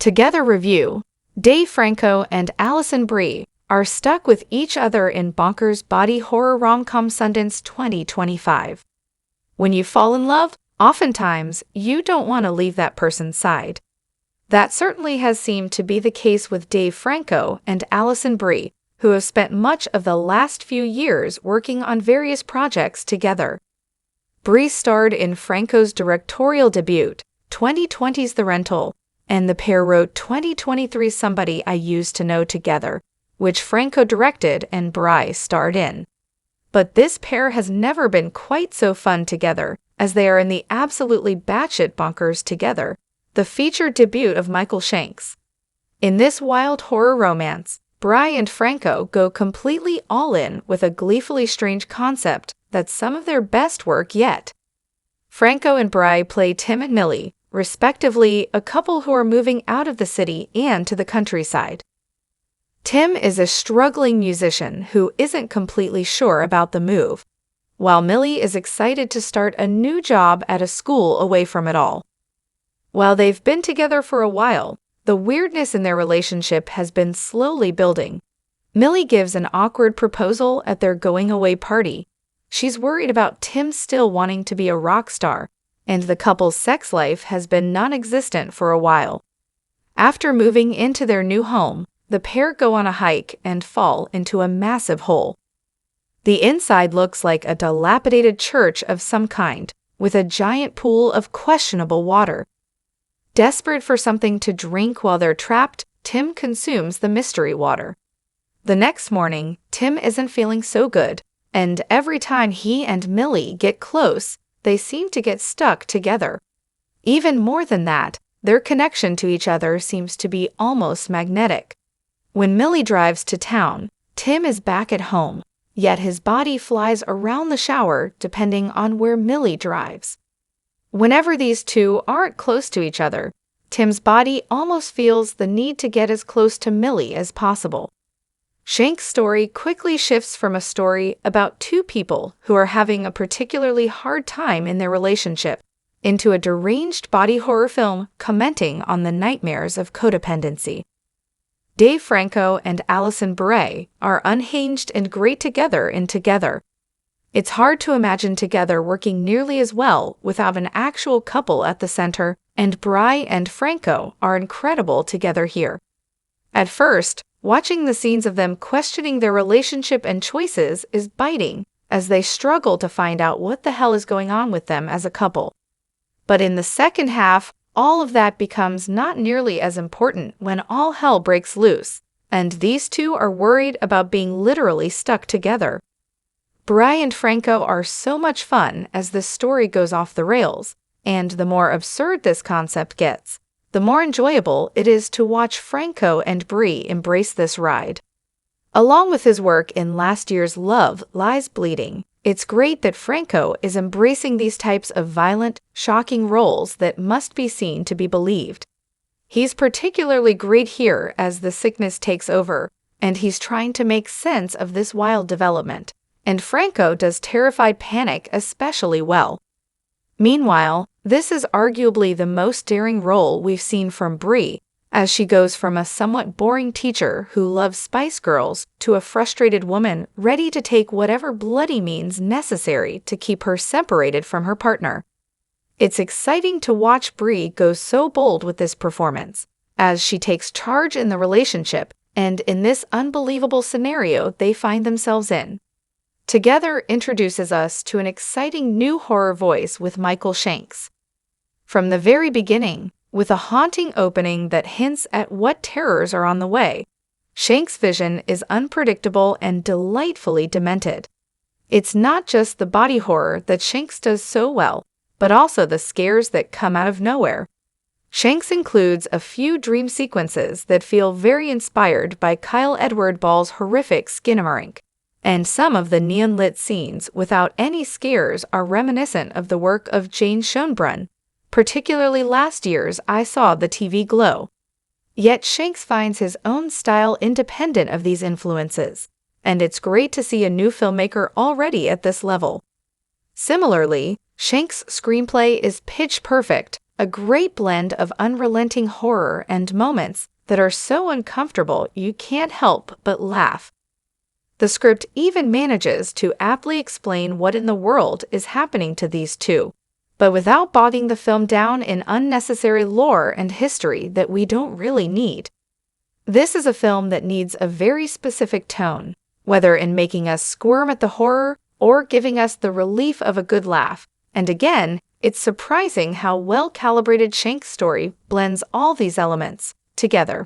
Together review, Dave Franco and Alison Brie are stuck with each other in Bonkers body horror rom-com Sundance 2025. When you fall in love, oftentimes you don't want to leave that person's side. That certainly has seemed to be the case with Dave Franco and Alison Brie, who have spent much of the last few years working on various projects together. Brie starred in Franco's directorial debut, 2020's The Rental, and the pair wrote 2023's Somebody I Used to Know together, which Franco directed and Brie starred in. But this pair has never been quite so fun together, as they are in the absolutely batshit Bonkers together, the featured debut of Michael Shanks. In this wild horror romance, Brie and Franco go completely all in with a gleefully strange concept that's some of their best work yet. Franco and Brie play Tim and Millie, respectively, a couple who are moving out of the city and to the countryside. Tim is a struggling musician who isn't completely sure about the move, while Millie is excited to start a new job at a school away from it all. While they've been together for a while, the weirdness in their relationship has been slowly building. Millie gives an awkward proposal at their going-away party. She's worried about Tim still wanting to be a rock star, and the couple's sex life has been non-existent for a while. After moving into their new home, the pair go on a hike and fall into a massive hole. The inside looks like a dilapidated church of some kind, with a giant pool of questionable water. Desperate for something to drink while they're trapped, Tim consumes the mystery water. The next morning, Tim isn't feeling so good, and every time he and Millie get close, they seem to get stuck together. Even more than that, their connection to each other seems to be almost magnetic. When Millie drives to town, Tim is back at home, yet his body flies around the shower depending on where Millie drives. Whenever these two aren't close to each other, Tim's body almost feels the need to get as close to Millie as possible. Shank's story quickly shifts from a story about two people who are having a particularly hard time in their relationship into a deranged body horror film commenting on the nightmares of codependency. Dave Franco and Alison Brie are unhinged and great together in Together. It's hard to imagine Together working nearly as well without an actual couple at the center, and Brie and Franco are incredible together here. At first, watching the scenes of them questioning their relationship and choices is biting, as they struggle to find out what the hell is going on with them as a couple. But in the second half, all of that becomes not nearly as important when all hell breaks loose, and these two are worried about being literally stuck together. Brie and Franco are so much fun as this story goes off the rails, and the more absurd this concept gets, the more enjoyable it is to watch Franco and Brie embrace this ride. Along with his work in last year's Love Lies Bleeding, it's great that Franco is embracing these types of violent, shocking roles that must be seen to be believed. He's particularly great here as the sickness takes over, and he's trying to make sense of this wild development, and Franco does terrified panic especially well. Meanwhile, this is arguably the most daring role we've seen from Brie, as she goes from a somewhat boring teacher who loves Spice Girls to a frustrated woman ready to take whatever bloody means necessary to keep her separated from her partner. It's exciting to watch Brie go so bold with this performance, as she takes charge in the relationship and in this unbelievable scenario they find themselves in. Together introduces us to an exciting new horror voice with Michael Shanks. From the very beginning, with a haunting opening that hints at what terrors are on the way, Shanks' vision is unpredictable and delightfully demented. It's not just the body horror that Shanks does so well, but also the scares that come out of nowhere. Shanks includes a few dream sequences that feel very inspired by Kyle Edward Ball's horrific Skinamarink, and some of the neon-lit scenes without any scares are reminiscent of the work of Jane Schoenbrunn, particularly last year's I Saw the TV Glow. Yet Shanks finds his own style independent of these influences, and it's great to see a new filmmaker already at this level. Similarly, Shanks' screenplay is pitch perfect, a great blend of unrelenting horror and moments that are so uncomfortable you can't help but laugh. The script even manages to aptly explain what in the world is happening to these two, but without bogging the film down in unnecessary lore and history that we don't really need. This is a film that needs a very specific tone, whether in making us squirm at the horror or giving us the relief of a good laugh. And again, it's surprising how well-calibrated Shank's story blends all these elements together.